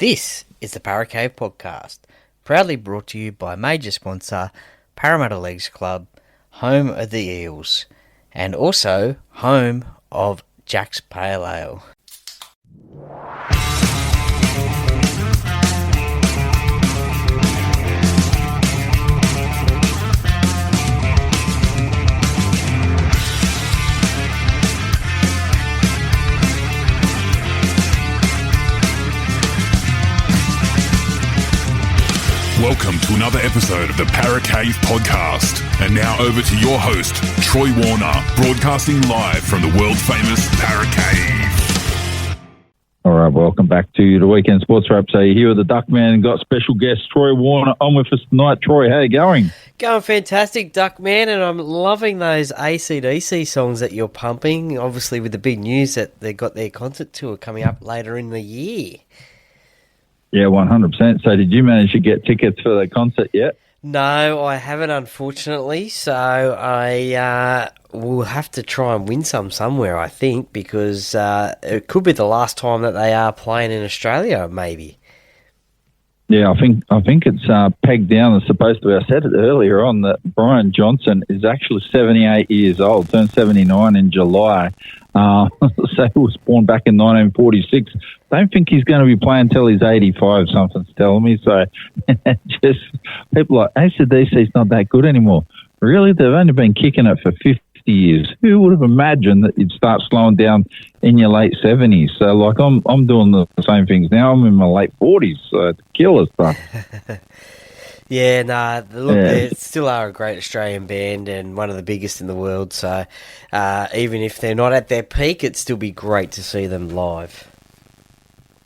This is the Paracave Podcast, proudly brought to you by major sponsor Parramatta Leagues Club, home of the Eels, and also home of Jack's Pale Ale. Welcome to another episode of the Paracave Podcast. And now over to your host, Troy Warner, broadcasting live from the world-famous Paracave. All right, welcome back to the Weekend Sports Wrap. So you're here with the Duckman and got special guest Troy Warner on with us tonight. Troy, how you going? Going fantastic, Duckman, and I'm loving those AC/DC songs that you're pumping, obviously with the big news that they got their concert tour coming up later in the year. Yeah, 100%. So did you manage to get tickets for the concert yet? No, I haven't, unfortunately. So I will have to try and win some somewhere, I think, because it could be the last time that they are playing in Australia, maybe. Yeah, I think it's pegged down as supposed to be. I said it earlier on that Brian Johnson is actually 78 years old, turned 79 in July. So he was born back in 1946. Don't think he's going to be playing until he's 85, something's telling me. So just people like, AC/DC's not that good anymore. Really? They've only been kicking it for 50 years. Who would have imagined that you'd start slowing down in your late 70s? So, like, I'm doing the same things now. I'm in my late 40s, so it's killer stuff. Yeah, look, they still are a great Australian band and one of the biggest in the world. So even if they're not at their peak, it'd still be great to see them live.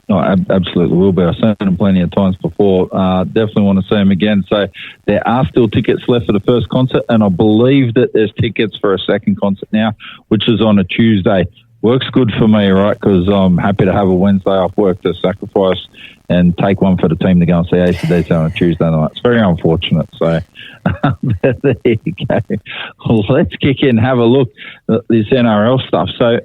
No, absolutely will be. I've seen them plenty of times before. Definitely want to see them again. So there are still tickets left for the first concert, and I believe that there's tickets for a second concert now, which is on a Tuesday. Works good for me, right, because I'm happy to have a Wednesday off work to sacrifice and take one for the team to go and see AC/DC on a Tuesday night. It's very unfortunate. So there you go. Well, let's kick in and have a look at this NRL stuff. So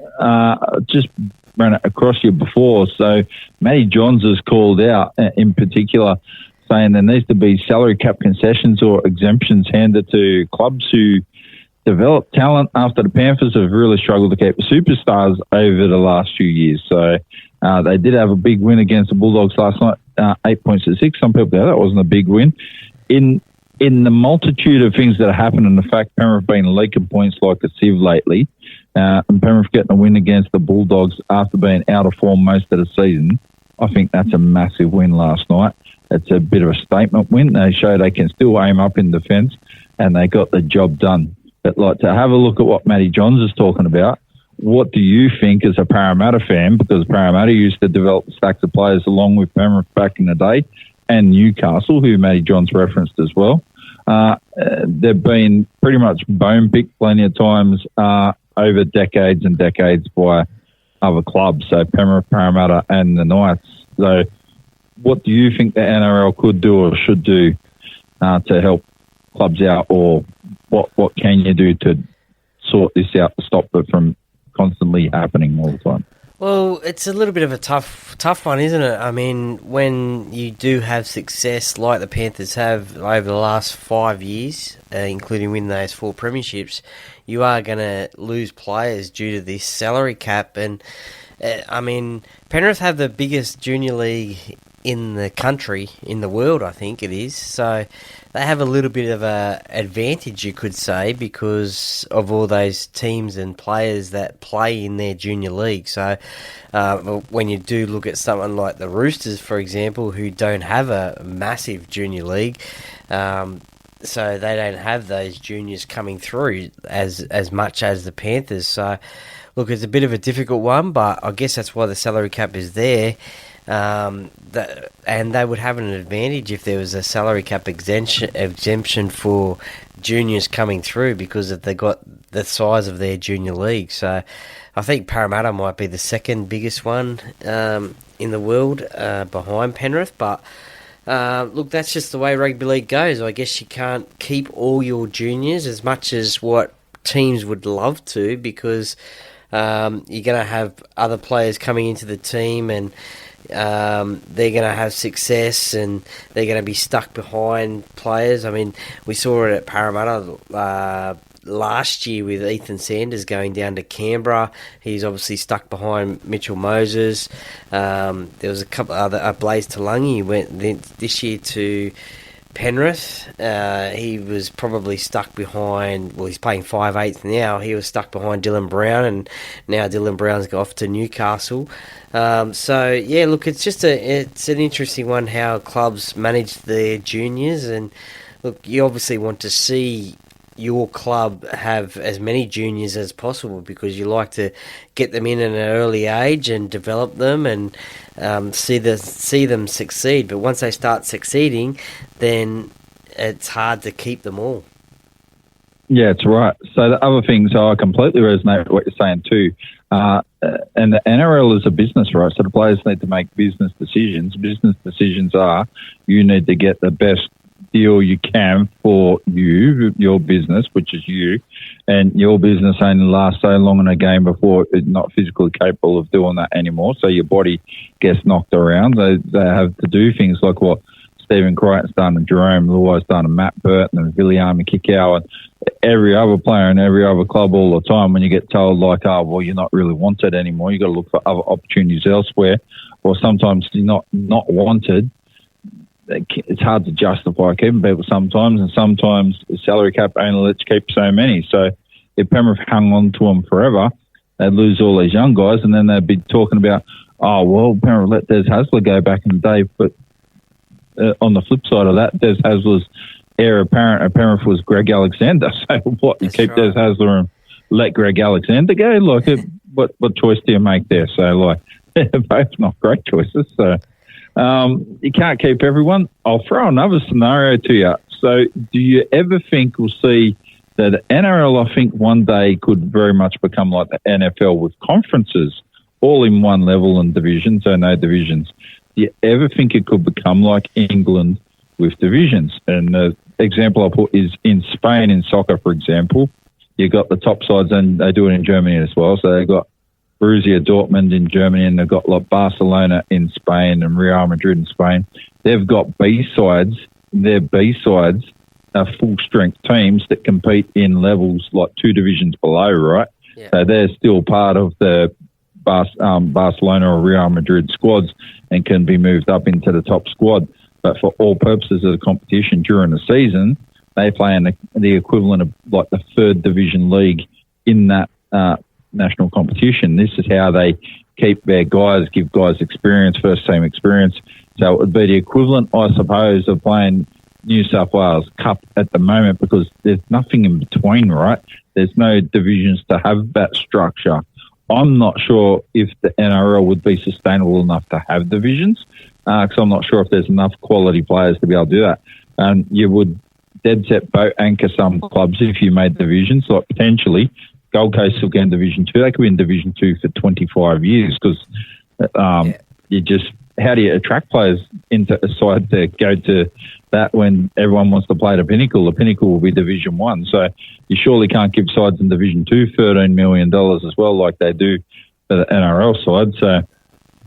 just ran it across you before. So Matty Johns has called out in particular, saying there needs to be salary cap concessions or exemptions handed to clubs who develop talent after the Panthers have really struggled to keep superstars over the last few years. So they did have a big win against the Bulldogs last night, 8 points to 6. Some people go, that wasn't a big win. In the multitude of things that have happened and the fact Penrith have been leaking points like a sieve lately, and Penrith getting a win against the Bulldogs after being out of form most of the season, I think that's a massive win last night. It's a bit of a statement win. They show they can still aim up in defence, and they got the job done. But like to have a look at what Matty Johns is talking about, what do you think as a Parramatta fan? Because Parramatta used to develop stacks of players along with Penrith back in the day, and Newcastle, who Matty Johns referenced as well. They've been pretty much bone picked plenty of times over decades and decades by other clubs, so Penrith, Parramatta and the Knights. So what do you think the NRL could do or should do to help clubs out, or what can you do to sort this out to stop it from constantly happening all the time? Well, it's a little bit of a tough one, isn't it? I mean, when you do have success like the Panthers have over the last 5 years, including winning those 4 premierships, you are going to lose players due to this salary cap. And, I mean, Penrith have the biggest junior league in the country, in the world, I think it is. So they have a little bit of a advantage, you could say, because of all those teams and players that play in their junior league. So when you do look at someone like the Roosters, for example, who don't have a massive junior league, so they don't have those juniors coming through as much as the Panthers. So look, it's a bit of a difficult one, but I guess that's why the salary cap is there. And they would have an advantage if there was a salary cap exemption for juniors coming through, because if they got the size of their junior league. So I think Parramatta might be the second biggest one in the world behind Penrith. But look, that's just the way rugby league goes. I guess you can't keep all your juniors as much as what teams would love to, because you're going to have other players coming into the team, and they're going to have success and they're going to be stuck behind players. I mean, we saw it at Parramatta last year with Ethan Sanders going down to Canberra. He's obviously stuck behind Mitchell Moses. There was a couple other, Blaze Talangi went this year to Penrith. He was probably stuck behind, well, he's playing 5/8 now. He was stuck behind Dylan Brown, and now Dylan Brown's gone off to Newcastle. So yeah, look, it's an interesting one how clubs manage their juniors, and look, you obviously want to see your club have as many juniors as possible because you like to get them in at an early age and develop them and see them succeed. But once they start succeeding, then it's hard to keep them all. Yeah, it's right. So the other things, I completely resonate with what you're saying too. And the NRL is a business, right? So the players need to make business decisions. Business decisions are you need to get the best deal you can for your business, which is you, and your business only lasts so long in a game before it's not physically capable of doing that anymore. So your body gets knocked around. They have to do things like what Stephen Crichton's done and Jerome Luai's done and Matt Burton and Viliami Kikau and every other player in every other club all the time. When you get told like, oh, well, you're not really wanted anymore, you got to look for other opportunities elsewhere, or sometimes you're not wanted. It's hard to justify keeping people sometimes, and sometimes the salary cap only lets you keep so many. So if Penrith hung on to them forever, they'd lose all these young guys, and then they'd be talking about, oh, well, Penrith let Des Hasler go back in the day. But on the flip side of that, Des Hasler's heir apparent at Penrith was Greg Alexander. So what, That's you keep right. Des Hasler and let Greg Alexander go? Like, what choice do you make there? So, like, they're both not great choices. So you can't keep everyone. I'll throw another scenario to you. So do you ever think we'll see that the NRL, I think, one day could very much become like the NFL with conferences, all in one level and divisions, so no divisions? Do you ever think it could become like England with divisions? And the example I put is in Spain in soccer, for example. You got the top sides, and they do it in Germany as well. So they've got Borussia Dortmund in Germany, and they've got like Barcelona in Spain and Real Madrid in Spain. They've got B-sides. Their B-sides are full-strength teams that compete in levels like two divisions below, right? Yeah. So they're still part of the Barcelona or Real Madrid squads and can be moved up into the top squad. But for all purposes of the competition during the season, they play in the equivalent of like the third division league in that national competition. This is how they keep their guys, give guys experience, first team experience. So it would be the equivalent, I suppose, of playing New South Wales Cup at the moment, because there's nothing in between, right? There's no divisions to have that structure. I'm not sure if the NRL would be sustainable enough to have divisions, because I'm not sure if there's enough quality players to be able to do that. You would dead set boat anchor some clubs if you made divisions, like potentially Gold Coast will get in Division 2. They could be in Division 2 for 25 years because how do you attract players into a side to go to that when everyone wants to play the Pinnacle? The Pinnacle will be Division 1. So you surely can't give sides in Division 2 $13 million as well like they do for the NRL side. So,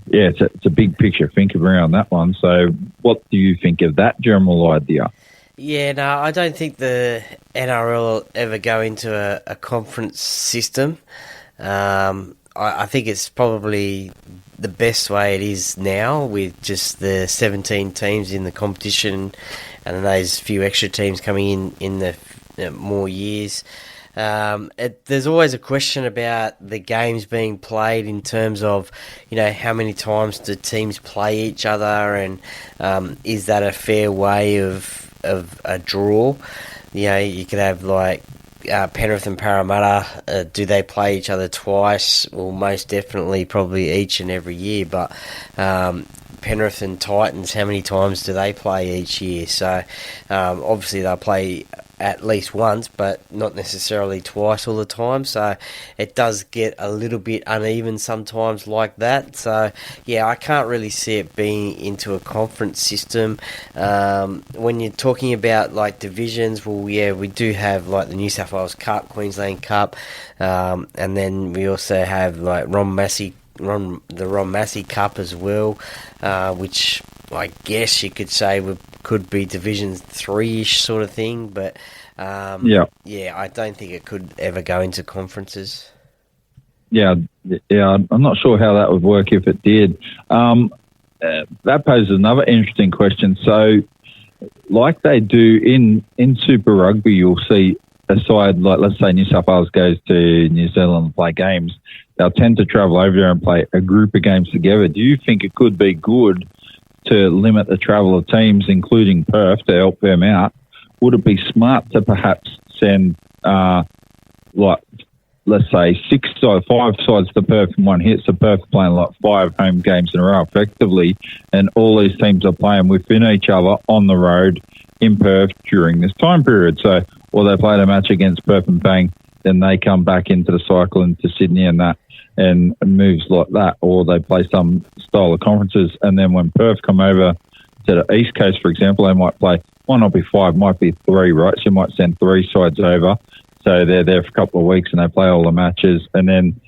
yeah, it's a big picture thinking around that one. So what do you think of that general idea? Yeah, no, I don't think the NRL will ever go into a conference system. I think it's probably the best way it is now, with just the 17 teams in the competition and those few extra teams coming in the more years. There's always a question about the games being played in terms of, how many times do teams play each other, and is that a fair way of a draw? You could have like Penrith and Parramatta. Do they play each other twice? Well, most definitely, probably each and every year. But Penrith and Titans, how many times do they play each year? So obviously they'll play at least once, but not necessarily twice all the time. So it does get a little bit uneven sometimes like that. So, yeah, I can't really see it being into a conference system. When you're talking about, like, divisions, well, yeah, we do have, like, the New South Wales Cup, Queensland Cup, and then we also have, like, Ron Massey the Ron Massey Cup as well, which I guess you could say could be Division 3-ish sort of thing, but I don't think it could ever go into conferences. Yeah, I'm not sure how that would work if it did. That poses another interesting question. So, like they do in Super Rugby, you'll see a side, like let's say New South Wales goes to New Zealand and play games, they'll tend to travel over there and play a group of games together. Do you think it could be good to limit the travel of teams, including Perth, to help them out? Would it be smart to perhaps send, let's say, 5 sides to Perth in one hit, so Perth playing like 5 home games in a row effectively, and all these teams are playing within each other on the road in Perth during this time period. So, or they played a match against Perth and bang, then they come back into the cycle into Sydney and that, and moves like that, or they play some style of conferences, and then when Perth come over to the East Coast, for example, they might play, might not be 5, might be 3, right? So you might send 3 sides over, so they're there for a couple of weeks and they play all the matches, and then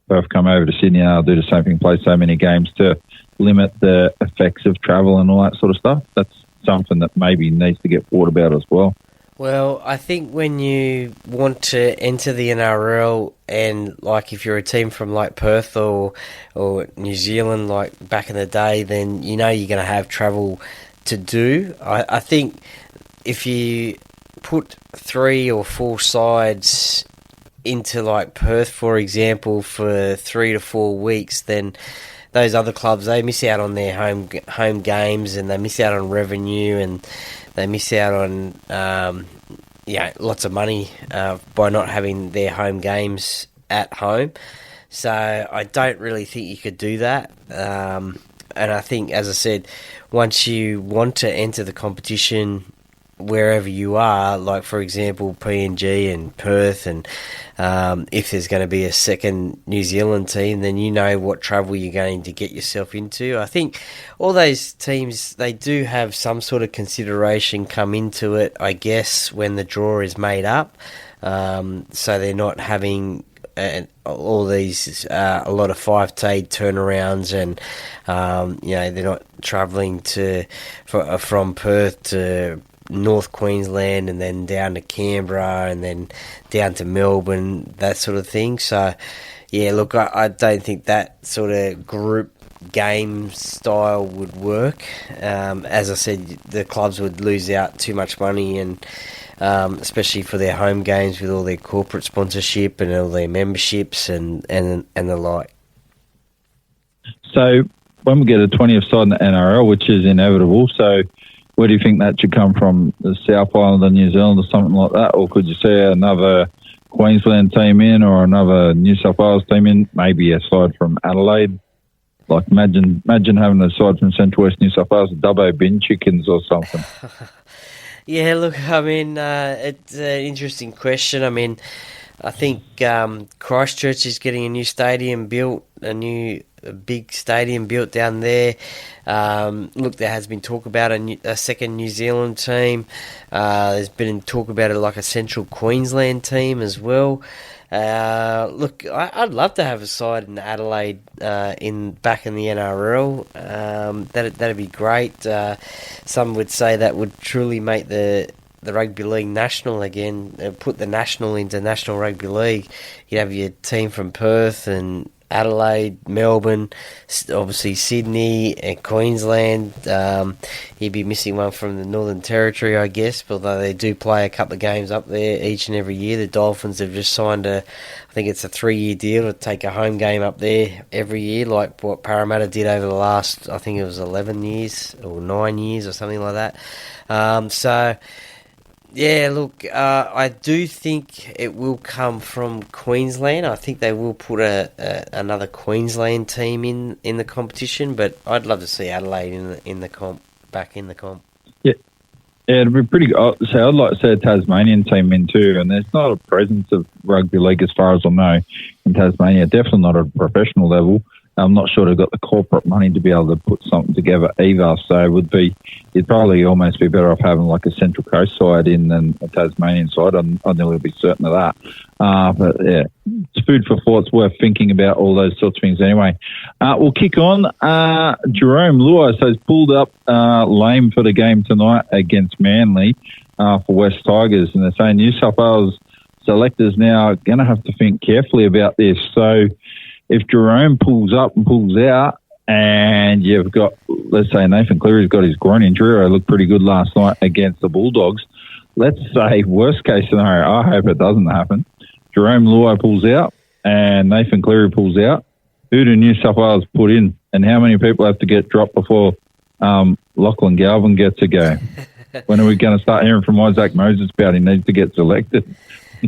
Perth come over to Sydney and they'll do the same thing, play so many games to limit the effects of travel and all that sort of stuff. That's something that maybe needs to get thought about as well. Well, I think when you want to enter the NRL, and like if you're a team from like Perth or New Zealand, like back in the day, then you know you're going to have travel to do. I think if you put 3 or 4 sides into like Perth, for example, for 3 to 4 weeks, then those other clubs, they miss out on their home games, and they miss out on revenue, and they miss out on lots of money by not having their home games at home. So I don't really think you could do that. And I think, as I said, once you want to enter the competition wherever you are, like for example PNG and Perth, and if there's going to be a second New Zealand team, then you know what travel you're going to get yourself into. I think all those teams, they do have some sort of consideration come into it, I guess, when the draw is made up, so they're not having all these a lot of 5-day turnarounds, and they're not travelling from Perth to North Queensland and then down to Canberra and then down to Melbourne, that sort of thing. So, yeah, look, I don't think that sort of group game style would work. As I said, the clubs would lose out too much money, and especially for their home games with all their corporate sponsorship and all their memberships and the like. So when we get a 20th side in the NRL, which is inevitable, so where do you think that should come from? The South Island of New Zealand or something like that? Or could you see another Queensland team in, or another New South Wales team in, maybe a side from Adelaide? Like imagine having a side from Central West New South Wales, the Dubbo Bin Chickens or something. Yeah, look, I mean, it's an interesting question. I mean, I think Christchurch is getting a new stadium built, a big stadium built down there. Look, there has been talk about a second New Zealand team. There's been talk about like a Central Queensland team as well. Look, I'd love to have a side in Adelaide back in the NRL. That'd be great. Some would say that would truly make the Rugby League national again, put the national into National Rugby League. You'd have your team from Perth and Adelaide, Melbourne, obviously Sydney and Queensland. You'd be missing one from the Northern Territory, I guess, although they do play a couple of games up there each and every year. The Dolphins have just signed I think it's a 3-year deal to take a home game up there every year, like what Parramatta did over the last, I think it was 11 years or 9 years or something like that. So, yeah, look, I do think it will come from Queensland. I think they will put another Queensland team in the competition, but I'd love to see Adelaide in the comp, back in the comp. Yeah, it'd be pretty good. So I'd like to see a Tasmanian team in too, and there's not a presence of rugby league as far as I know in Tasmania. Definitely not at a professional level. I'm not sure they've got the corporate money to be able to put something together either. So it'd probably almost be better off having like a Central Coast side in than a Tasmanian side. I'd nearly be certain of that. But yeah, it's food for thought. It's worth thinking about all those sorts of things anyway. We'll kick on. Jerome Luai, so he's pulled up lame for the game tonight against Manly for West Tigers. And they're saying New South Wales selectors now going to have to think carefully about this. So if Jerome pulls up and pulls out and you've got, let's say Nathan Cleary's got his groin injury, or looked pretty good last night against the Bulldogs, let's say worst case scenario, I hope it doesn't happen, Jerome Luai pulls out and Nathan Cleary pulls out, who do New South Wales put in, and how many people have to get dropped before Lachlan Galvin gets a go? When are we going to start hearing from Isaac Moses about he needs to get selected?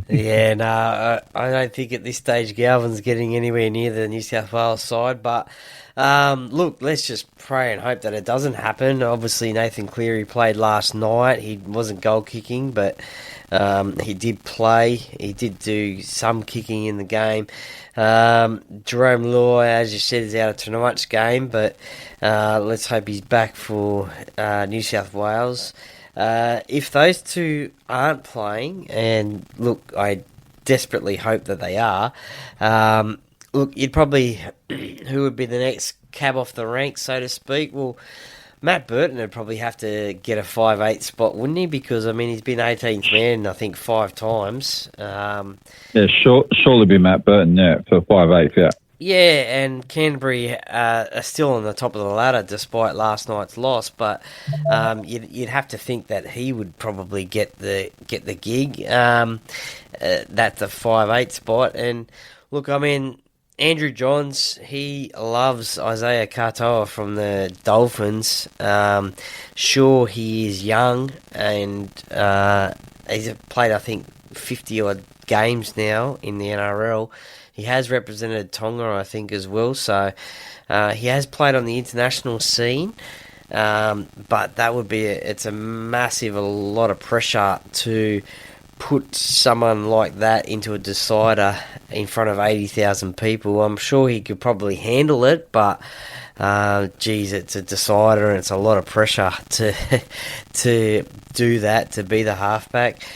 Yeah, no, I don't think at this stage Galvin's getting anywhere near the New South Wales side. But look, let's just pray and hope that it doesn't happen. Obviously, Nathan Cleary played last night. He wasn't goal kicking, but he did play. He did do some kicking in the game. Jerome Luai, as you said, is out of tonight's game, but let's hope he's back for New South Wales. If those two aren't playing, and look, I desperately hope that they are, look, you'd probably, who would be the next cab off the rank, so to speak? Well, Matt Burton would probably have to get a 5'8" spot, wouldn't he? Because, I mean, he's been 18th man, I think, 5 times. Yeah, surely be Matt Burton, yeah, for 5'8", yeah. Yeah, and Canterbury are still on the top of the ladder despite last night's loss. But you'd have to think that he would probably get the gig. That's a 5'8" spot. And look, I mean, Andrew Johns, he loves Isaiah Katoa from the Dolphins. Sure, he is young and he's played, I think, 50 odd games now in the NRL. He has represented Tonga, I think, as well. So he has played on the international scene. But that would be it's a lot of pressure to put someone like that into a decider in front of 80,000 people. I'm sure he could probably handle it, but geez, it's a decider and it's a lot of pressure to do that, to be the halfback.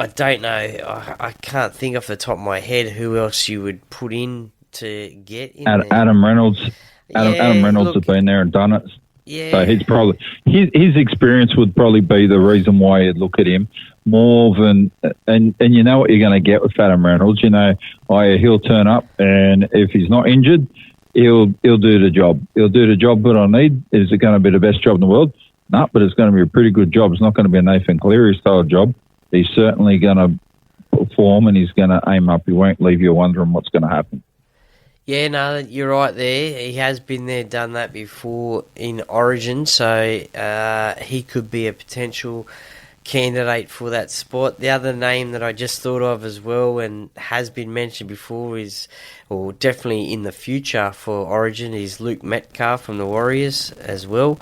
I don't know. I can't think off the top of my head who else you would put in to get in there. Adam Reynolds. Adam Reynolds has been there and done it. Yeah. So he's probably his experience would probably be the reason why you'd look at him more than and you know what you're going to get with Adam Reynolds. You know, he'll turn up and if he's not injured, he'll do the job. He'll do the job that I need. Is it going to be the best job in the world? No, but it's going to be a pretty good job. It's not going to be a Nathan Cleary style job. He's certainly going to perform and he's going to aim up. He won't leave you wondering what's going to happen. Yeah, no, you're right there. He has been there, done that before in Origin, so he could be a potential candidate for that spot. The other name that I just thought of as well and has been mentioned before is, or definitely in the future for Origin, is Luke Metcalf from the Warriors as well.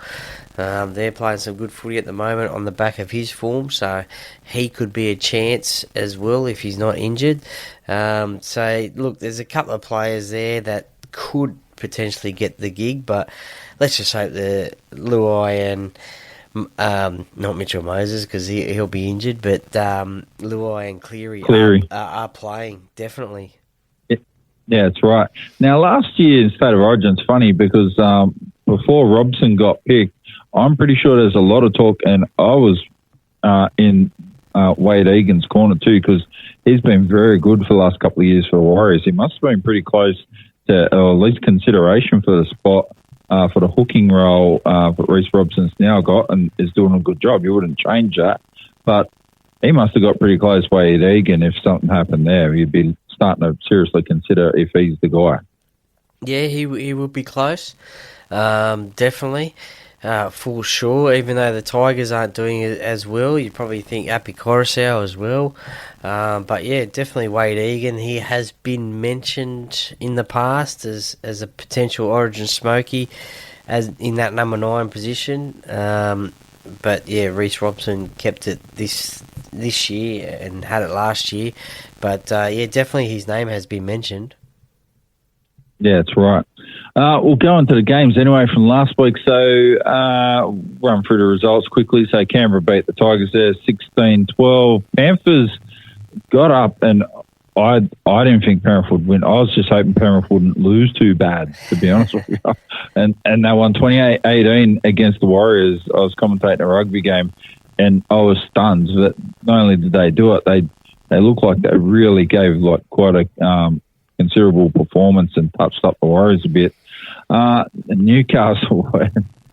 They're playing some good footy at the moment on the back of his form, so he could be a chance as well if he's not injured. So, look, there's a couple of players there that could potentially get the gig, but let's just hope that Luai and not Mitchell Moses because he'll be injured, but Luai and Cleary. Are playing, definitely. Yeah, that's right. Now, last year in State of Origin, it's funny because before Robson got picked, I'm pretty sure there's a lot of talk, and I was in Wade Egan's corner too because he's been very good for the last couple of years for the Warriors. He must have been pretty close to, or at least consideration for the spot for the hooking role that Reece Robson's now got and is doing a good job. You wouldn't change that, but he must have got pretty close Wade Egan. If something happened there, you'd be starting to seriously consider if he's the guy. Yeah, he would be close, definitely. For sure, even though the Tigers aren't doing it as well, you'd probably think Api Coruscant as well. But yeah, definitely Wade Egan. He has been mentioned in the past as a potential Origin smoky as in that number 9 position. But yeah, Reece Robson kept it this year and had it last year. But yeah, definitely his name has been mentioned. Yeah, that's right. We'll go into the games anyway from last week. So run through the results quickly. So Canberra beat the Tigers there 16-12. Panthers got up, and I didn't think Penrith would win. I was just hoping Penrith wouldn't lose too bad, to be honest with you. And they won 28-18 against the Warriors. I was commentating a rugby game, and I was stunned that not only did they do it, they looked like they really gave quite a considerable performance and touched up the Warriors a bit. Newcastle,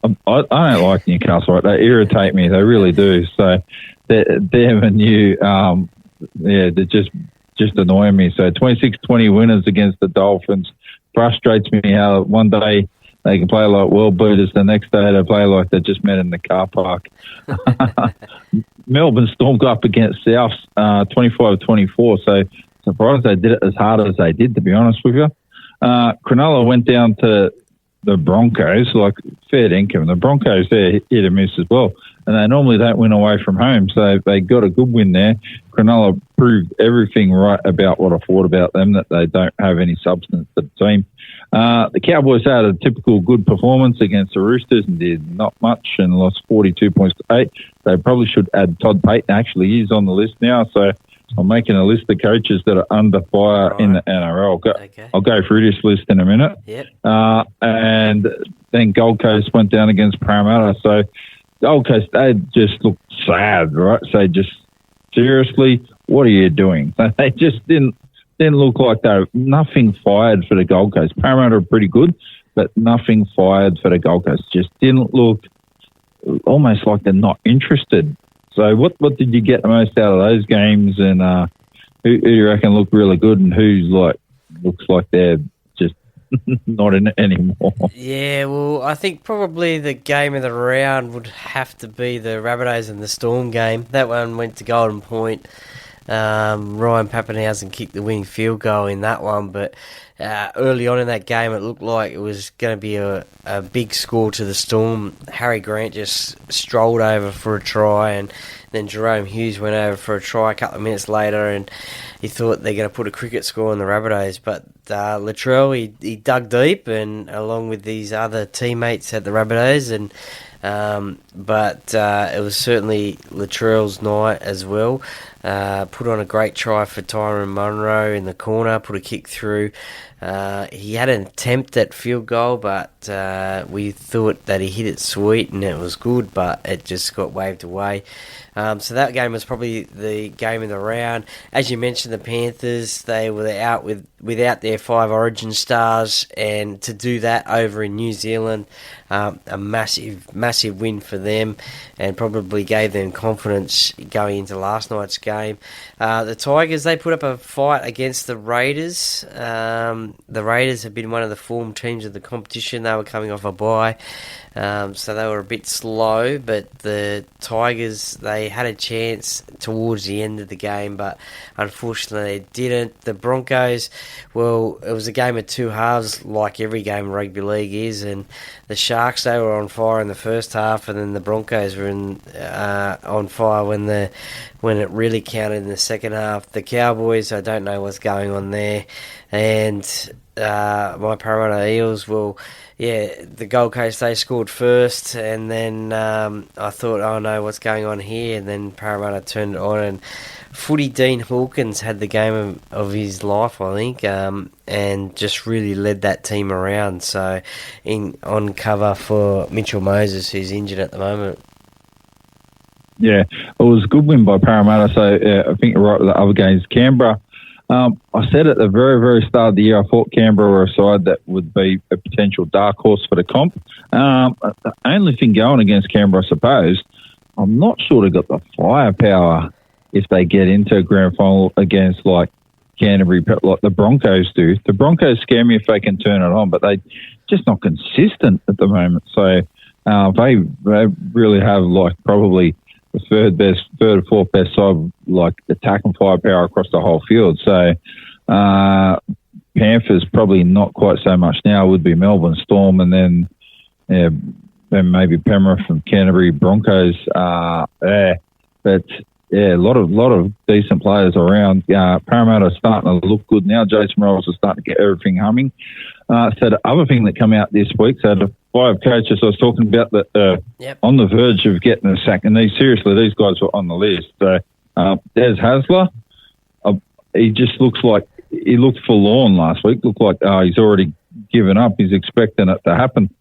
I don't like Newcastle. Right? They irritate me. They really do. So them and you, they're just annoying me. So 26-20 winners against the Dolphins. Frustrates me how one day they can play like world beaters, the next day they play like they just met in the car park. Melbourne Storm got up against Souths 25-24. So surprised they did it as hard as they did, to be honest with you. Cronulla went down to the Broncos, like fair income. The Broncos, they're hit and miss as well. And they normally don't win away from home, so they got a good win there. Cronulla proved everything right about what I thought about them, that they don't have any substance to the team. The Cowboys had a typical good performance against the Roosters and did not much and lost 42 points to 8. They probably should add Todd Payton. Actually, he's on the list now, so I'm making a list of coaches that are under fire in the NRL. I'll go through this list in a minute. Yep. And then Gold Coast went down against Parramatta. So Gold Coast, they just looked sad, right? So just seriously, what are you doing? They just didn't look like they were nothing fired for the Gold Coast. Parramatta are pretty good, but nothing fired for the Gold Coast. Just didn't look almost like they're not interested. So what did you get the most out of those games, and who do you reckon looked really good, and who's looks like they're just not in it anymore? Yeah, well, I think probably the game of the round would have to be the Rabbitohs and the Storm game. That one went to Golden Point. Ryan Papenhuyzen kicked the winning field goal in that one, but early on in that game it looked like it was going to be a big score to the Storm. Harry Grant just strolled over for a try, and then Jerome Hughes went over for a try a couple of minutes later, and he thought they're going to put a cricket score on the Rabbitohs, but Latrell, he dug deep, and along with these other teammates at the Rabbitohs, and but it was certainly Latrell's night as well. Put on a great try for Tyrone Munro in the corner, put a kick through. He had an attempt at field goal, but we thought that he hit it sweet and it was good, but it just got waved away. So that game was probably the game of the round. As you mentioned, the Panthers, they were out without their 5 Origin stars, and to do that over in New Zealand, a massive win for them, and probably gave them confidence going into last night's game. The Tigers, they put up a fight against the Raiders. The Raiders have been one of the form teams of the competition. They were coming off a bye, so they were a bit slow, but the Tigers, they had a chance towards the end of the game, but unfortunately they didn't. The Broncos, well, it was a game of two halves, like every game of rugby league is, and the Sharks, they were on fire in the first half, and then the Broncos were on fire when it really counted in the second half. The Cowboys, I don't know what's going on there, and my Parramatta Eels, well, yeah, the Gold Coast, they scored first, and then I thought, oh no, what's going on here? And then Parramatta turned it on, and Footy Dean Hawkins had the game of his life, I think, and just really led that team around. So on cover for Mitchell Moses, who's injured at the moment. Yeah, it was a good win by Parramatta. So I think you're right with the other games. Canberra, I said at the very, very start of the year, I thought Canberra were a side that would be a potential dark horse for the comp. The only thing going against Canberra, I suppose, I'm not sure they've got the firepower if they get into a grand final against like Canterbury, like the Broncos do. The Broncos scare me if they can turn it on, but they're just not consistent at the moment. So they really have like probably the third or fourth best side, like attack and firepower across the whole field. So Panthers probably not quite so much now. It would be Melbourne Storm, and then maybe Penrith and Canterbury Broncos there. But yeah, a lot of decent players around. Parramatta are starting to look good now. Jason Rolls is starting to get everything humming. So the other thing that came out this week, so the 5 coaches I was talking about that on the verge of getting a sack, and these guys were on the list. So Des Hasler, he just looks like he looked forlorn last week. Looked like he's already given up. He's expecting it to happen.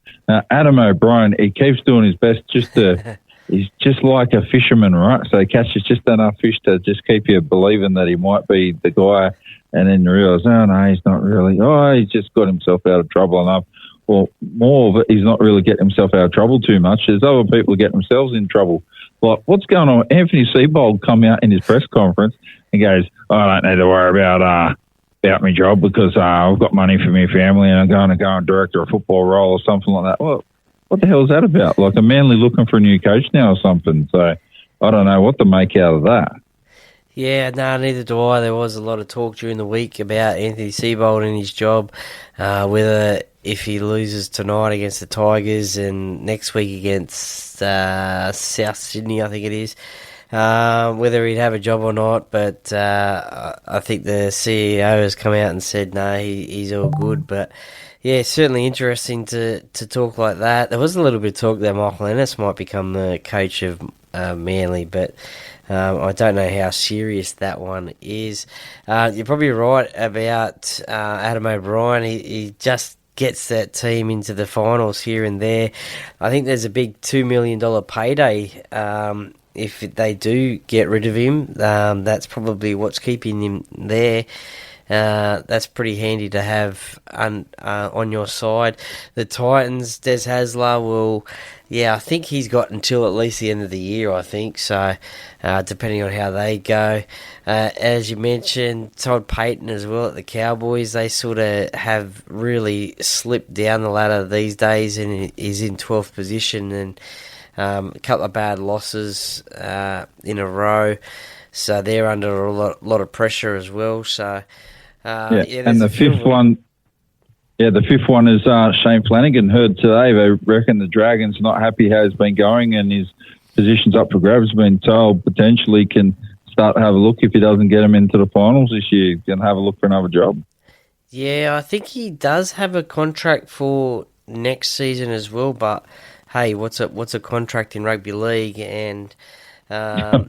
Adam O'Brien, he keeps doing his best just to. He's just like a fisherman, right? So he catches just enough fish to just keep you believing that he might be the guy, and then you realise, oh no, he's not really. Oh, he's just got himself out of trouble enough. Well, more of it, he's not really getting himself out of trouble too much. There's other people who get themselves in trouble. Like, what's going on? Anthony Seibold come out in his press conference and goes, I don't need to worry about my job because I've got money for my family and I'm going to go and direct a football role or something like that. Well, what the hell is that about? Like a Manly looking for a new coach now or something. So I don't know what to make out of that. Yeah, no, neither do I. There was a lot of talk during the week about Anthony Seibold and his job, whether if he loses tonight against the Tigers and next week against South Sydney, I think it is, whether he'd have a job or not. But I think the CEO has come out and said, no, he's all good. But yeah, certainly interesting to talk like that. There was a little bit of talk that Michael Ennis might become the coach of Manly, but I don't know how serious that one is. You're probably right about Adam O'Brien. He just gets that team into the finals here and there. I think there's a big $2 million payday if they do get rid of him. That's probably what's keeping him there. That's pretty handy to have on your side. The Titans, Des Hasler will, I think he's got until at least the end of the year, I think. So, depending on how they go. As you mentioned, Todd Payton as well at the Cowboys, they sort of have really slipped down the ladder these days and is in 12th position and a couple of bad losses in a row. So they're under a lot of pressure as well. So, and the fifth one, the fifth one is Shane Flanagan. Heard today they reckon the Dragons not happy how he's been going and his position's up for grabs. Been told potentially can start to have a look if he doesn't get him into the finals this year. Can have a look for another job. Yeah, I think he does have a contract for next season as well. But hey, what's a contract in rugby league? And I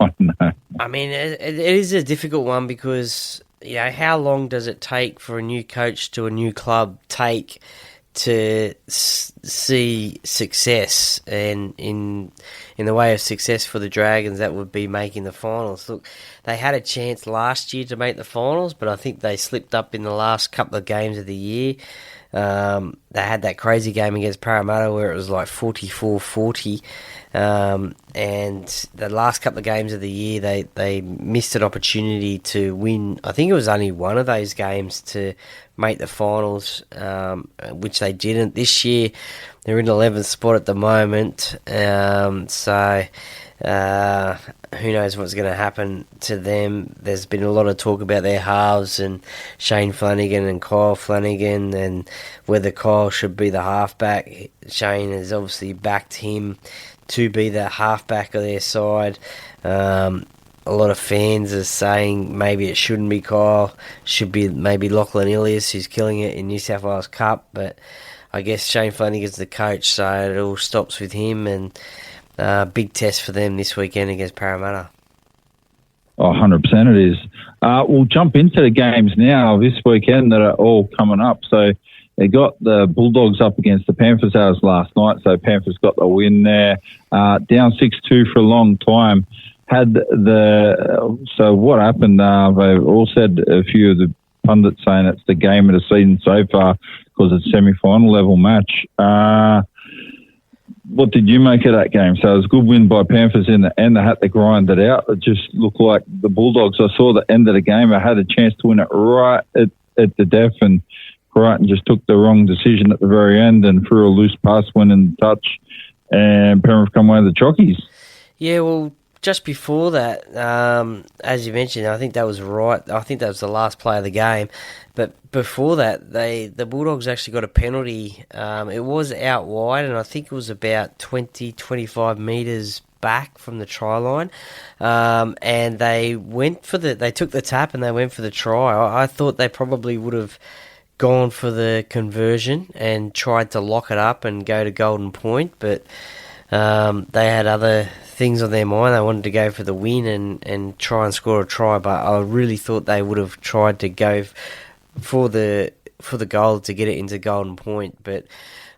mean, it is a difficult one because. How long does it take for a new coach to a new club take to see success? And in the way of success for the Dragons, that would be making the finals. Look, they had a chance last year to make the finals, but I think they slipped up in the last couple of games of the year. They had that crazy game against Parramatta where it was like 44-40. And the last couple of games of the year, they missed an opportunity to win. I think it was only one of those games to make the finals, which they didn't. This year, they're in 11th spot at the moment. So who knows what's going to happen to them. There's been a lot of talk about their halves and Shane Flanagan and Kyle Flanagan and whether Kyle should be the halfback. Shane has obviously backed him to be the halfback of their side. A lot of fans are saying maybe it shouldn't be Kyle, should be maybe Lachlan Ilias, who's killing it in New South Wales Cup, but I guess Shane Flanagan's the coach, so it all stops with him, and big test for them this weekend against Parramatta. 100% it is. We'll jump into the games now this weekend that are all coming up. So they got the Bulldogs up against the Panthers as last night, so Panthers got the win there. Down 6-2 for a long time. So what happened, they've all said, a few of the pundits saying it's the game of the season so far because it's a semi-final level match. What did you make of that game? So it was a good win by Panthers in the end. They had to grind it out. It just looked like the Bulldogs. I saw the end of the game. I had a chance to win it right at the death, and Crichton just took the wrong decision at the very end and threw a loose pass, went in touch, and Penrith come away with the Chockies. Yeah, well, just before that, as you mentioned, I think that was right. I think that was the last play of the game. But before that, the Bulldogs actually got a penalty. It was out wide, and I think it was about 20, 25 metres back from the try line, and they took the tap and they went for the try. I thought they probably would have gone for the conversion and tried to lock it up and go to golden point, but they had other things on their mind. They wanted to go for the win and try and score a try, but I really thought they would have tried to go for the goal to get it into golden point. But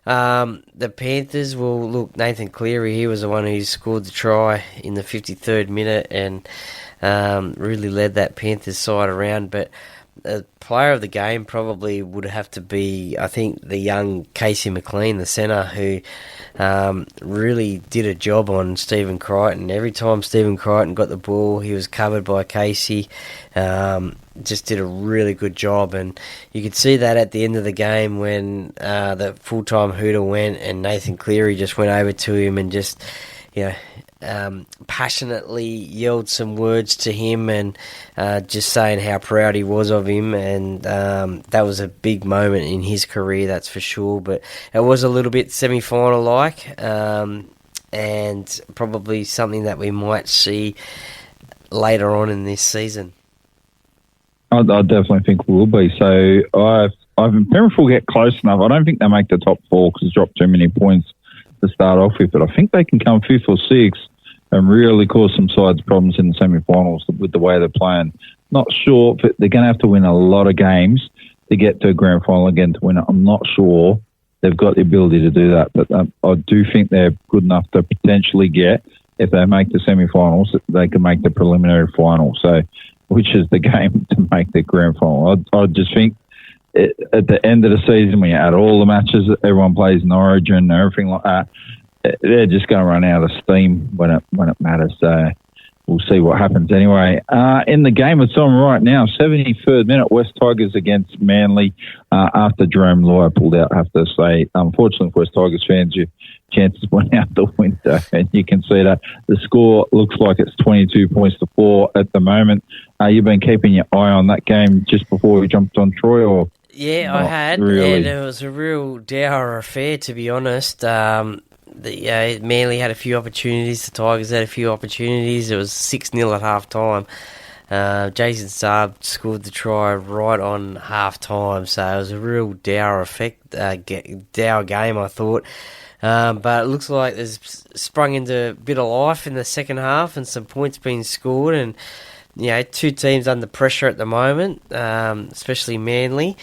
the Panthers, well, look, Nathan Cleary, he was the one who scored the try in the 53rd minute and really led that Panthers side around. But the player of the game probably would have to be, I think, the young Casey McLean, the centre, who really did a job on Stephen Crichton. Every time Stephen Crichton got the ball, he was covered by Casey. Just did a really good job, and you could see that at the end of the game when the full-time hooter went and Nathan Cleary just went over to him and just, passionately yelled some words to him and just saying how proud he was of him, and that was a big moment in his career, that's for sure. But it was a little bit semi-final like, and probably something that we might see later on in this season. I definitely think we will be. So Penrith will get close enough. I don't think they make the top four because it's dropped too many points to start off with, but I think they can come fifth or sixth and really cause some sides problems in the semi-finals with the way they're playing. Not sure, but they're going to have to win a lot of games to get to a grand final again to win it. I'm not sure they've got the ability to do that, but I do think they're good enough to potentially get, if they make the semi-finals, they can make the preliminary final. So, which is the game to make the grand final. I just think at the end of the season, when you add all the matches that everyone plays in Origin and everything like that, they're just going to run out of steam when it matters. So we'll see what happens anyway. In the game it's on right now, 73rd minute, West Tigers against Manly after Jerome Lawyer pulled out, I have to say. Unfortunately for West Tigers fans, your chances went out the window, and you can see that the score looks like it's 22 points to 4 at the moment. You've been keeping your eye on that game just before we jumped on Troy, or? Yeah, I had, really? And it was a real dour affair, to be honest. Manly had a few opportunities, the Tigers had a few opportunities. It was 6-0 at half-time. Jason Saab scored the try right on half-time, so it was a real dour game, I thought. But it looks like there's sprung into a bit of life in the second half and some points being scored, and two teams under pressure at the moment, especially Manly.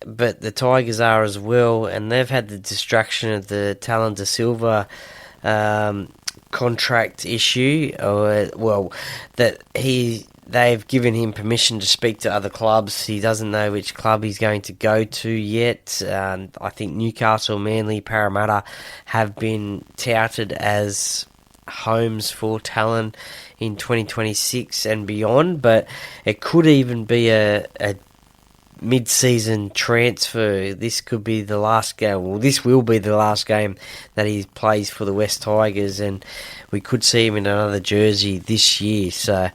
But the Tigers are as well, and they've had the distraction of the Talon De Silva contract issue, they've given him permission to speak to other clubs. He doesn't know which club he's going to go to yet. I think Newcastle, Manly, Parramatta have been touted as homes for Talon in 2026 and beyond, but it could even be a mid-season transfer. This could be the last game. Well, this will be the last game that he plays for the West Tigers, and we could see him in another jersey this year. So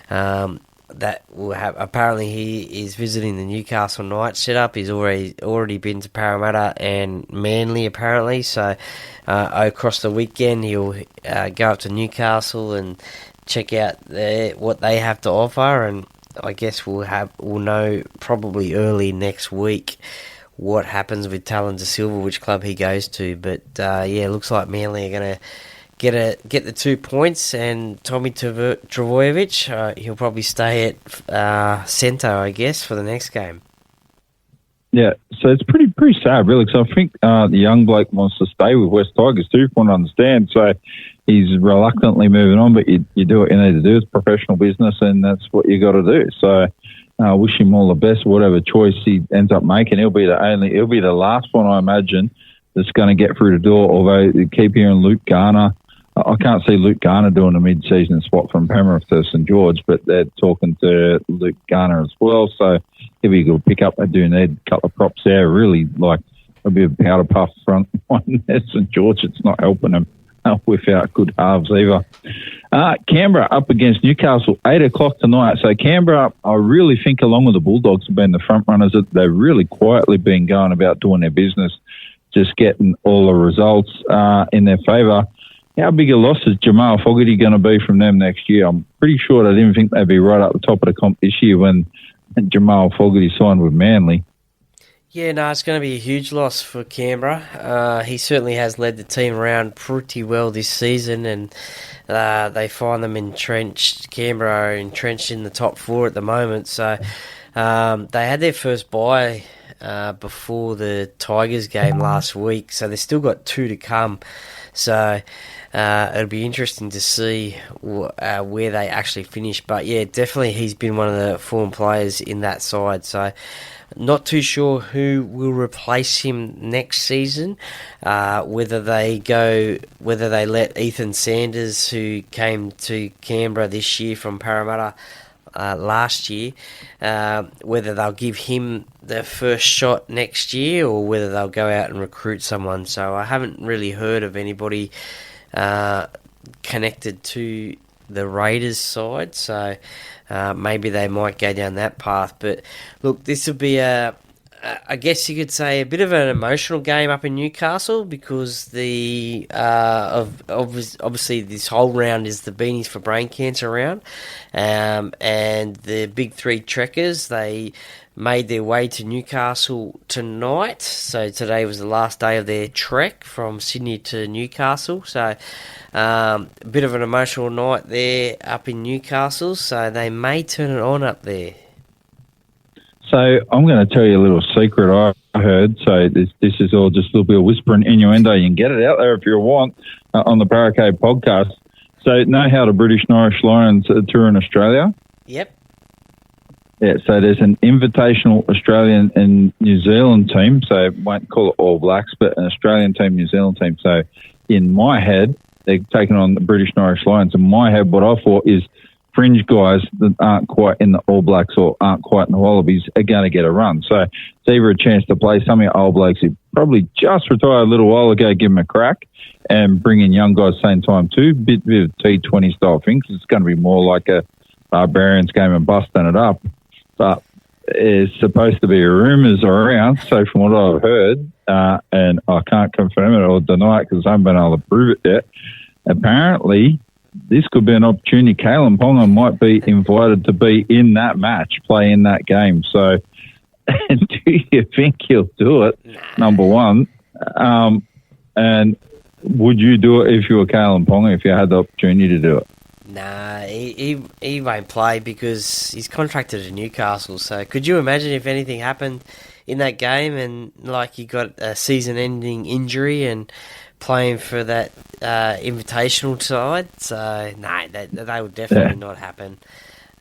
that will have. Apparently, he is visiting the Newcastle night setup. He's already been to Parramatta and Manly, apparently. So across the weekend, he'll go up to Newcastle and check out what they have to offer, and I guess we'll know probably early next week what happens with Talon De Silva, which club he goes to. But it looks like Manly are going to get the 2 points, and Tommy Travojevic, he'll probably stay at centre, I guess, for the next game. Yeah, so it's pretty sad, really, because I think the young bloke wants to stay with West Tigers too, from what I understand. So he's reluctantly moving on, but you do what you need to do. It's professional business, and that's what you got to do. So I wish him all the best, whatever choice he ends up making. He'll be the last one, I imagine, that's going to get through the door. Although they keep hearing Luke Garner. I can't see Luke Garner doing a mid-season spot from Penrith to St George, but they're talking to Luke Garner as well. So if he could pick up, they do need a couple of props there. Really, like a bit of powder puff front one there, St George. It's not helping them without good halves either. Canberra up against Newcastle, 8 o'clock tonight. So Canberra, I really think, along with the Bulldogs, have been the front runners. They've really quietly been going about doing their business, just getting all the results in their favour. How big a loss is Jamal Fogarty going to be from them next year? I'm pretty sure I didn't think they'd be right up the top of the comp this year when Jamal Fogarty signed with Manly. Yeah, no, it's going to be a huge loss for Canberra. He certainly has led the team around pretty well this season, and they find them entrenched. Canberra are entrenched in the top four at the moment. So they had their first bye before the Tigers game last week, so they've still got two to come. So it'll be interesting to see where they actually finish. But yeah, definitely he's been one of the form players in that side. So not too sure who will replace him next season. Whether they let Ethan Sanders, who came to Canberra this year from Parramatta last year, whether they'll give him the first shot next year or whether they'll go out and recruit someone. So I haven't really heard of anybody connected to the Raiders side, so maybe they might go down that path. But look, this will be I guess you could say, a bit of an emotional game up in Newcastle, because obviously this whole round is the Beanies for Brain Cancer round, and the big three trekkers, they made their way to Newcastle tonight. So today was the last day of their trek from Sydney to Newcastle. So a bit of an emotional night there up in Newcastle. So they may turn it on up there. So I'm going to tell you a little secret I heard. So this is all just a little bit of whispering innuendo. You can get it out there if you want on the Paracave podcast. So know how the British and Irish Lions tour in Australia? Yep. Yeah, so there's an invitational Australian and New Zealand team, so won't call it All Blacks, but an Australian team, New Zealand team. So in my head, they're taking on the British and Irish Lions. In my head, what I thought is fringe guys that aren't quite in the All Blacks or aren't quite in the Wallabies are going to get a run. So it's either a chance to play some of your All Blacks who probably just retired a little while ago, give them a crack, and bring in young guys same time too. Bit of T20 style thing, because it's going to be more like a Barbarians game and busting it up. But there's supposed to be rumours around, so from what I've heard, and I can't confirm it or deny it because I haven't been able to prove it yet, apparently this could be an opportunity. Kalen Ponga might be invited to be in that match, play in that game. So do you think he'll do it, number one? And would you do it if you were Kalen Ponga, if you had the opportunity to do it? Nah, he won't play because he's contracted to Newcastle. So could you imagine if anything happened in that game and like he got a season-ending injury and playing for that invitational side? So no, that would definitely not happen.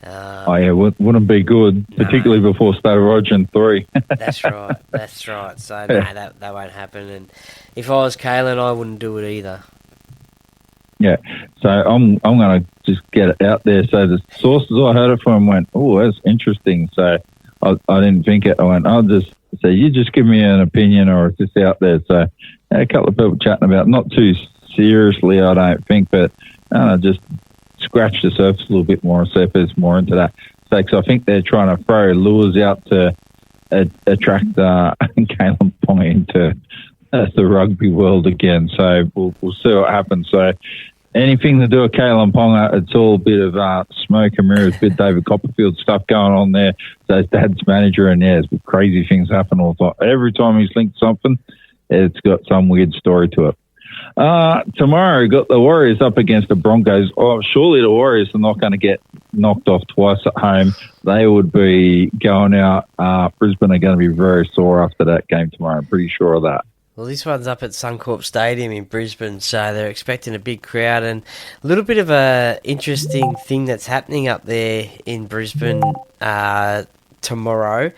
Wouldn't be good, particularly before State of Origin 3. That's right. So no, that won't happen. And if I was Kalen, I wouldn't do it either. Yeah, so I'm going to just get it out there. So the sources I heard it from went, oh, that's interesting. So I didn't think it. I went, I'll just say, you just give me an opinion or it's just out there. So a couple of people chatting about, not too seriously, I don't think, but just scratch the surface a little bit more and see if there's more into that. So cause I think they're trying to throw lures out to attract Kalen Ponga into the rugby world again. So we'll see what happens. So anything to do with Kalen Ponga, it's all a bit of smoke and mirrors, bit David Copperfield stuff going on there. So his dad's manager, and there's crazy things happen all the time. Every time he's linked something, it's got some weird story to it. Tomorrow, we got the Warriors up against the Broncos. Oh, surely the Warriors are not going to get knocked off twice at home. They would be going out. Brisbane are going to be very sore after that game tomorrow. I'm pretty sure of that. Well, this one's up at Suncorp Stadium in Brisbane, so they're expecting a big crowd. And a little bit of a interesting thing that's happening up there in Brisbane tomorrow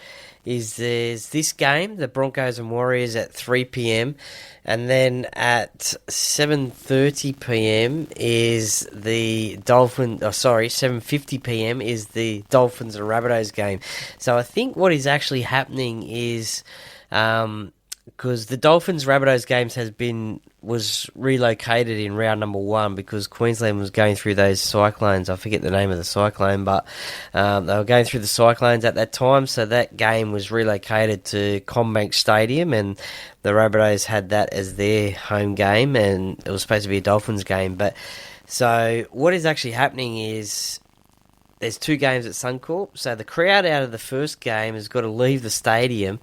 is there's this game, the Broncos and Warriors, at 3 p.m, and then at 7:30 p.m. is the 7:50 p.m. is the Dolphins and Rabbitohs game. So I think what is actually happening is because the Dolphins-Rabbitohs games has been was relocated in round number 1 because Queensland was going through those cyclones. I forget the name of the cyclone, but they were going through the cyclones at that time, so that game was relocated to CommBank Stadium, and the Rabbitohs had that as their home game, and it was supposed to be a Dolphins game. But so what is actually happening is there's 2 games at Suncorp, so the crowd out of the first game has got to leave the stadium,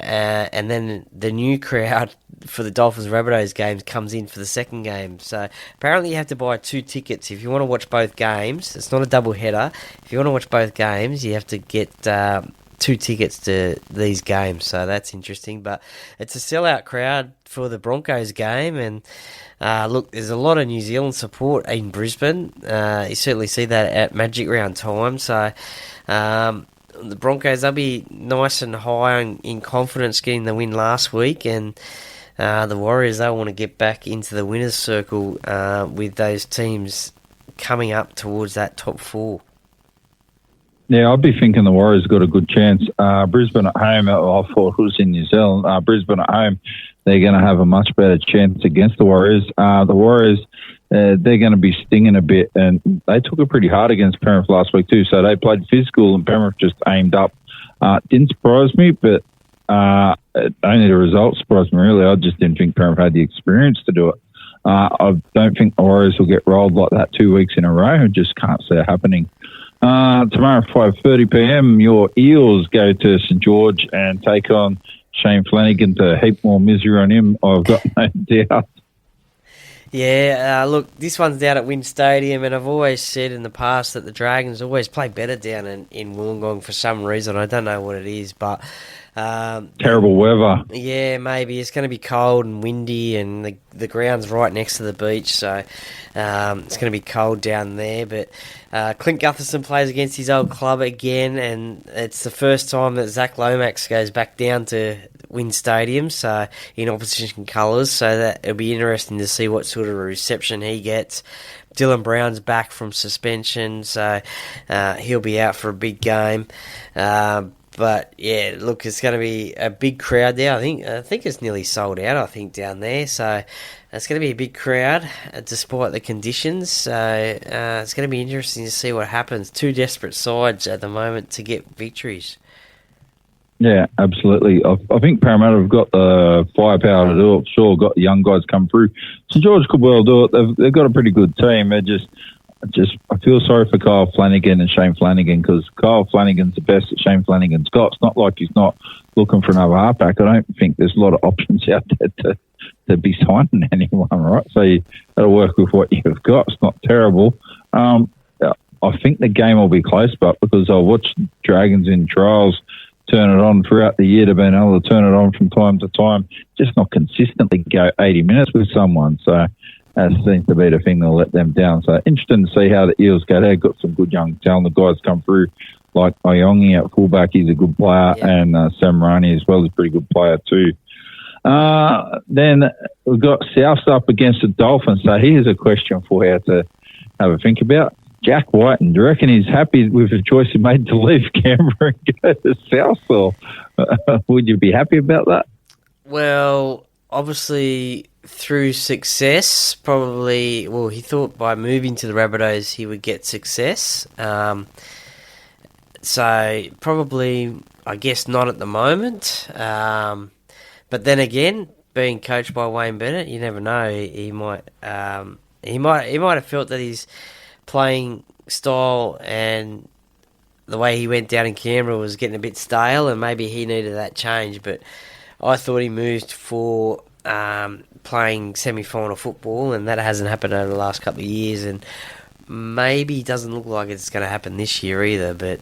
and then the new crowd for the Dolphins Rabbitohs games comes in for the second game. So apparently you have to buy 2 tickets if you want to watch both games. It's not a double header. If you want to watch both games, you have to get 2 tickets to these games. So that's interesting. But it's a sellout crowd for the Broncos game, and look, there's a lot of New Zealand support in Brisbane. You certainly see that at Magic Round time. So the Broncos, they'll be nice and high in confidence getting the win last week, and the Warriors, they'll want to get back into the winner's circle with those teams coming up towards that top 4. Yeah, I'd be thinking the Warriors got a good chance. Brisbane at home, I thought it was in New Zealand. Brisbane at home, they're going to have a much better chance against the Warriors. The Warriors, they're going to be stinging a bit, and they took it pretty hard against Penrith last week too. So they played physical, and Penrith just aimed up. Didn't surprise me, but only the result surprised me, really. I just didn't think Penrith had the experience to do it. I don't think the Warriors will get rolled like that 2 weeks in a row. I just can't see it happening. Tomorrow at 5:30pm, your Eels go to St George and take on Shane Flanagan to heap more misery on him. I've got no doubt. Yeah, look, this one's down at WIN Stadium, and I've always said in the past that the Dragons always play better down in Wollongong for some reason. I don't know what it is, but terrible weather. Yeah, maybe it's going to be cold and windy, and the ground's right next to the beach, so it's going to be cold down there. But Clint Gutherson plays against his old club again, and it's the first time that Zach Lomax goes back down to WIN Stadium, so in opposition colours, so that it'll be interesting to see what sort of a reception he gets. Dylan Brown's back from suspension, so he'll be out for a big game. But yeah, look, it's going to be a big crowd there. I think it's nearly sold out, I think, down there. So it's going to be a big crowd despite the conditions. So it's going to be interesting to see what happens. 2 desperate sides at the moment to get victories. Yeah, absolutely. I think Parramatta have got the firepower to do it. Sure, got the young guys come through. St George could well do it. They've got a pretty good team. They're just I feel sorry for Kyle Flanagan and Shane Flanagan, because Kyle Flanagan's the best that Shane Flanagan's got. It's not like he's not looking for another halfback. I don't think there's a lot of options out there to be signing anyone, right? So you got to work with what you've got. It's not terrible. I think the game will be close, but because I watched Dragons in trials turn it on throughout the year, to being able to turn it on from time to time, just not consistently go 80 minutes with someone. So that seems to be the thing that'll let them down. So interesting to see how the Eels go. They've got some good young talented guys come through, like Iongi at fullback. He's a good player, yeah. And Sam Rani as well is a pretty good player too. Then we've got Souths up against the Dolphins. So here's a question for you to have a think about. Jack Whiten, do you reckon he's happy with the choice he made to leave Canberra and go to South, or would you be happy about that? Well, obviously through success, probably, well, he thought by moving to the Rabbitohs he would get success. So probably, I guess, not at the moment. But then again, being coached by Wayne Bennett, you never know. He might have felt that his playing style and the way he went down in Canberra was getting a bit stale, and maybe he needed that change. But I thought he moved for playing semi-final football, and that hasn't happened over the last couple of years, and maybe it doesn't look like it's going to happen this year either. But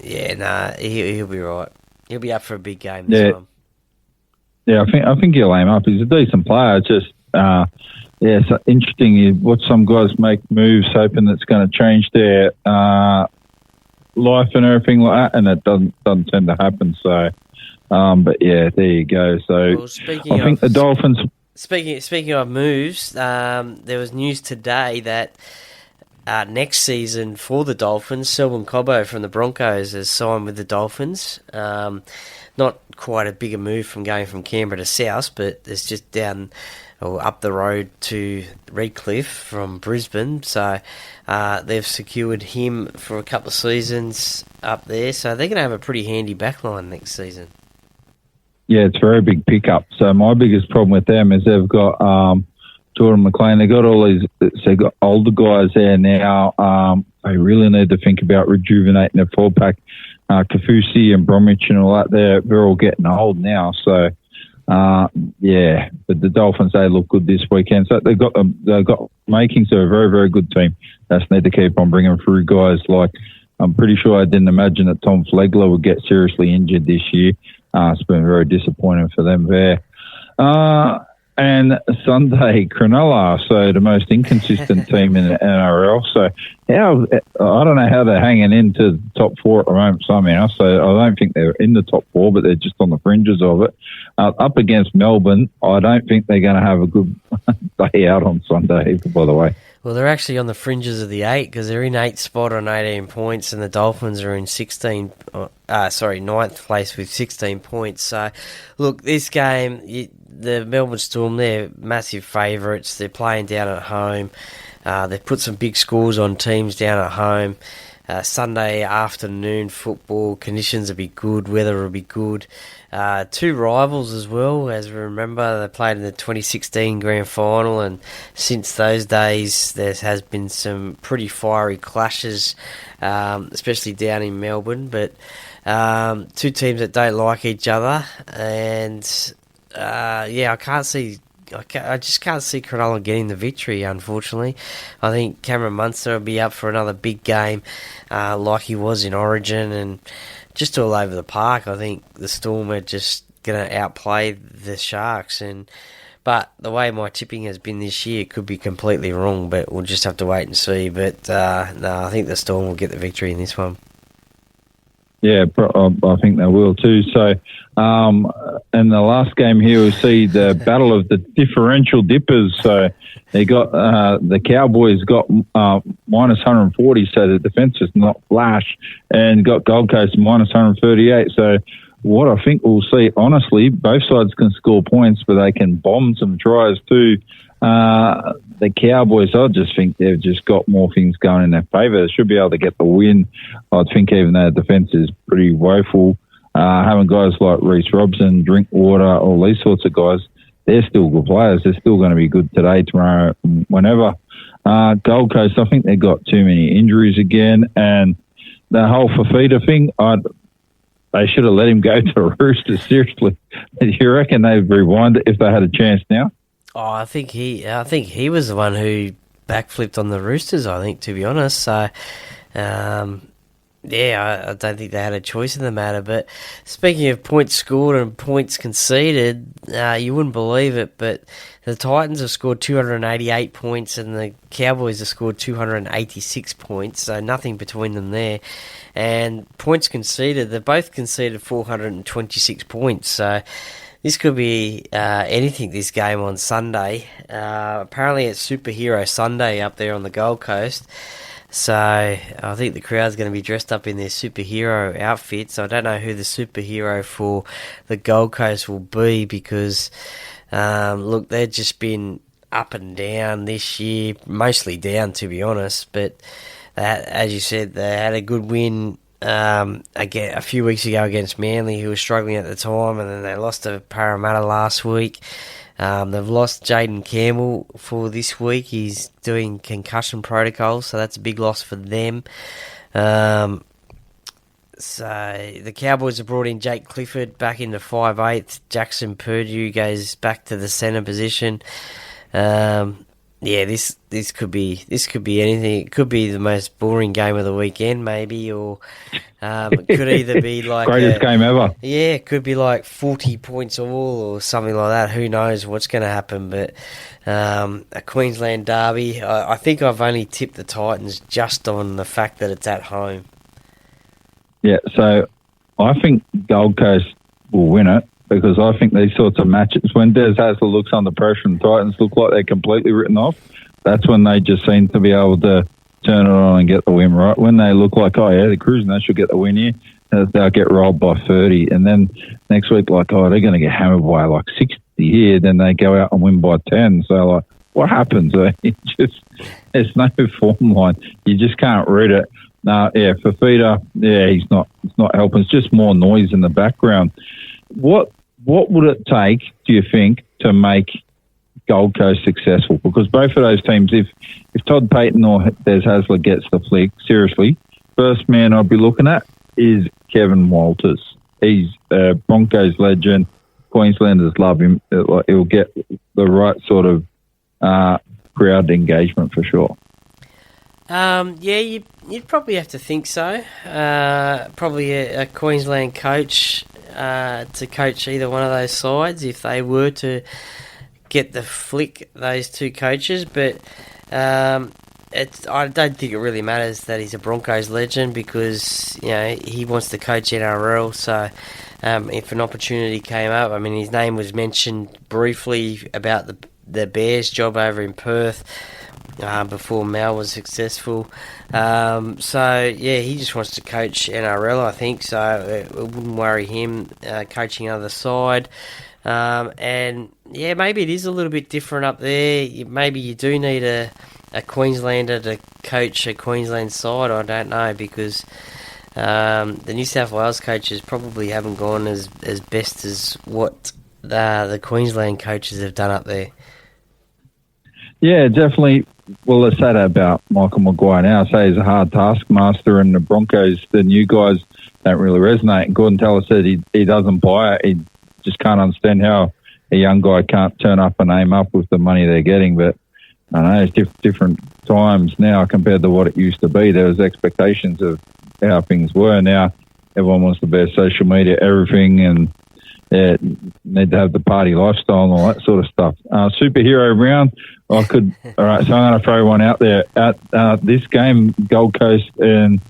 he'll be right. He'll be up for a big game this time. Yeah, I think he'll aim up. He's a decent player. It's just it's interesting. You watch some guys make moves hoping that's going to change their life and everything like that, and it doesn't tend to happen. So, but yeah, there you go. So, I think the Dolphins. Speaking of moves, there was news today that next season for the Dolphins. Selwyn Cobbo from the Broncos has signed with the Dolphins. Not quite a bigger move from going from Canberra to South, but it's just down or up the road to Redcliffe from Brisbane. So they've secured him for a couple of seasons up there. So they're going to have a pretty handy backline next season. Yeah, it's a very big pickup. So my biggest problem with them is they've got Jordan McLean. They've got all these. So they've got older guys there now. They really need to think about rejuvenating their forward pack. Kafusi and Bromwich and all that. They're all getting old now. So yeah, but the Dolphins, they look good this weekend. So they've got makings of a very, very good team. They just need to keep on bringing through guys like. I'm pretty sure I didn't imagine that Tom Flegler would get seriously injured this year. It's been very disappointing for them there. And Sunday, Cronulla, so the most inconsistent team in the NRL. So I don't know how they're hanging into the top four at the moment somehow. So I don't think they're in the top four, but they're just on the fringes of it. Up against Melbourne, I don't think they're going to have a good day out on Sunday, by the way. Well, they're actually on the fringes of the 8 because they're in 8th spot on 18 points and the Dolphins are in 9th place with 16 points. So, look, this game, the Melbourne Storm, they're massive favourites. They're playing down at home. They've put some big scores on teams down at home. Sunday afternoon football, conditions will be good, weather will be good. Two rivals as well, as we remember, they played in the 2016 Grand Final, and since those days there has been some pretty fiery clashes, especially down in Melbourne, but two teams that don't like each other, and I just can't see Cronulla getting the victory, unfortunately. I think Cameron Munster will be up for another big game like he was in Origin and just all over the park. I think the Storm are just going to outplay the Sharks. But the way my tipping has been this year, it could be completely wrong, but we'll just have to wait and see. But no, I think the Storm will get the victory in this one. Yeah, I think they will too. So, in the last game here, we see the battle of the differential dippers. So, they got the Cowboys got minus 140, so the defence is not flash, and got Gold Coast minus 138. So, what I think we'll see, honestly, both sides can score points, but they can bomb some tries too. The Cowboys, I just think they've just got more things going in their favour. They should be able to get the win. I think even though the defence is pretty woeful, having guys like Reece Robson, Drinkwater, all these sorts of guys, they're still good players. They're still going to be good today, tomorrow, whenever. Gold Coast, I think they've got too many injuries again. And the whole Fafita thing, they should have let him go to Roosters, seriously. Do you reckon they'd rewind it if they had a chance now? Oh, I think he was the one who backflipped on the Roosters, I think, to be honest. So, I don't think they had a choice in the matter. But speaking of points scored and points conceded, you wouldn't believe it, but the Titans have scored 288 points and the Cowboys have scored 286 points, so nothing between them there. And points conceded, they both conceded 426 points, so this could be anything, this game on Sunday. Apparently it's Superhero Sunday up there on the Gold Coast. So I think the crowd's going to be dressed up in their superhero outfits. I don't know who the superhero for the Gold Coast will be because, look, they've just been up and down this year. Mostly down, to be honest. But as you said, they had a good win again a few weeks ago against Manly, who was struggling at the time, and then they lost to Parramatta last week. They've lost Jaden Campbell for this week. He's doing concussion protocols, so that's a big loss for them. So the Cowboys have brought in Jake Clifford back into 5'8". Jackson Purdue goes back to the centre position. This could be anything. It could be the most boring game of the weekend, maybe, or it could either be like greatest game ever. Yeah, it could be like 40 points all or something like that. Who knows what's going to happen? But a Queensland derby. I think I've only tipped the Titans just on the fact that it's at home. Yeah, so I think Gold Coast will win it. Because I think these sorts of matches, when Des Hasler looks under pressure and Titans look like they're completely written off, that's when they just seem to be able to turn it on and get the win, right? When they look like, oh, yeah, they're cruising, they should get the win here, they'll get rolled by 30. And then next week, like, oh, they're going to get hammered by like 60 here. Then they go out and win by 10. So, like, what happens? There's no form line. You just can't read it. Yeah, Fafita, he's not helping. It's just more noise in the background. What would it take, do you think, to make Gold Coast successful? Because both of those teams, if Todd Payton or Des Hasler gets the flick, seriously, first man I'd be looking at is Kevin Walters. He's a Broncos legend. Queenslanders love him. He'll get the right sort of crowd engagement for sure. You'd probably have to think so. Probably a Queensland coach to coach either one of those sides if they were to get the flick, those two coaches. But I don't think it really matters that he's a Broncos legend because he wants to coach NRL. So if an opportunity came up, I mean, his name was mentioned briefly about the Bears job over in Perth. Before Mal was successful. He just wants to coach NRL, I think, so it wouldn't worry him coaching other side. Maybe it is a little bit different up there. Maybe you do need a Queenslander to coach a Queensland side, I don't know, because the New South Wales coaches probably haven't gone as best as what the Queensland coaches have done up there. Yeah, definitely. Well, let's say that about Michael Maguire now. Say he's a hard taskmaster, and the Broncos, the new guys, don't really resonate. And Gordon Taylor said he doesn't buy it. He just can't understand how a young guy can't turn up and aim up with the money they're getting. But I know it's different times now compared to what it used to be. There was expectations of how things were. Now everyone wants to be social media, everything, and need to have the party lifestyle and all that sort of stuff. Superhero round. All right, so I'm going to throw one out there. At this game, Gold Coast and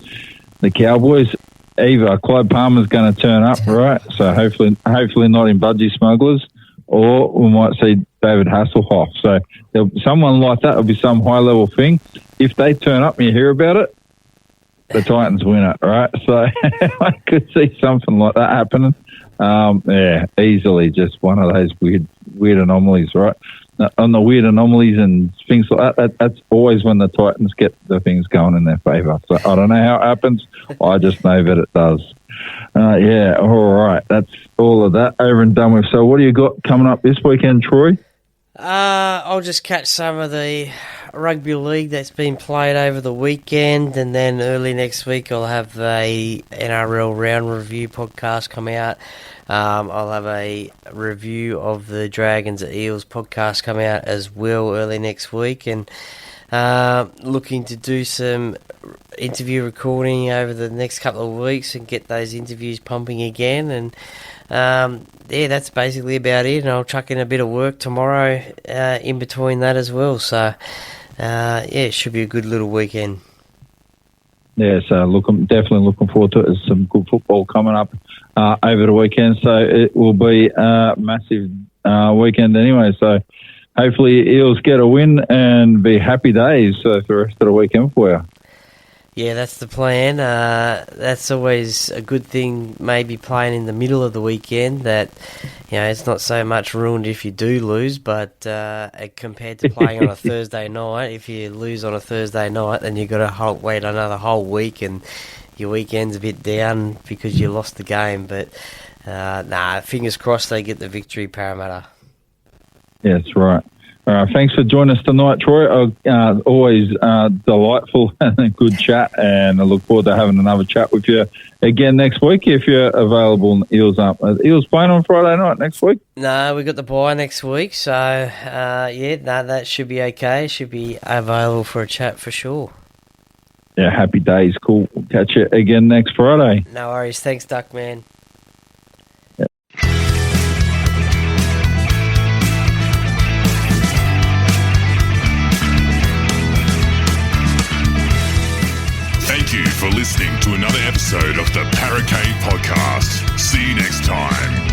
the Cowboys, either Clyde Palmer's going to turn up, right? So hopefully not in Budgie Smugglers, or we might see David Hasselhoff. So there'll be someone like that. There'll be some high-level thing. If they turn up and you hear about it, the Titans win it, right? So I could see something like that happening. Easily just one of those weird anomalies, right? On the weird anomalies and things like that, that's always when the Titans get the things going in their favour. So I don't know how it happens. I just know that it does. All right. That's all of that over and done with. So what do you got coming up this weekend, Troy? I'll just catch some of the rugby league that's been played over the weekend, and then early next week I'll have a NRL round review podcast come out. I'll have a review of the Dragons at Eels podcast come out as well early next week, and looking to do some interview recording over the next couple of weeks and get those interviews pumping again. And that's basically about it. And I'll chuck in a bit of work tomorrow in between that as well. So it should be a good little weekend. Yeah, so definitely looking forward to it. There's some good football coming up over the weekend, so it will be a massive weekend anyway. So hopefully Eels get a win and be happy days for the rest of the weekend for you. Yeah, that's the plan. That's always a good thing, maybe playing in the middle of the weekend, that it's not so much ruined if you do lose, but compared to playing on a Thursday night, if you lose on a Thursday night, then you've got to wait another whole week and your weekend's a bit down because you lost the game. But fingers crossed they get the victory, Parramatta. Yeah, that's right. Thanks for joining us tonight, Troy. Always delightful and a good chat, and I look forward to having another chat with you again next week if you're available. Eels up. Eels playing on Friday night next week? No, we got the bye next week, so that should be okay. Should be available for a chat for sure. Yeah, happy days. Cool. We'll catch you again next Friday. No worries. Thanks, Duckman. Thank you for listening to another episode of the Paracave Podcast. See you next time.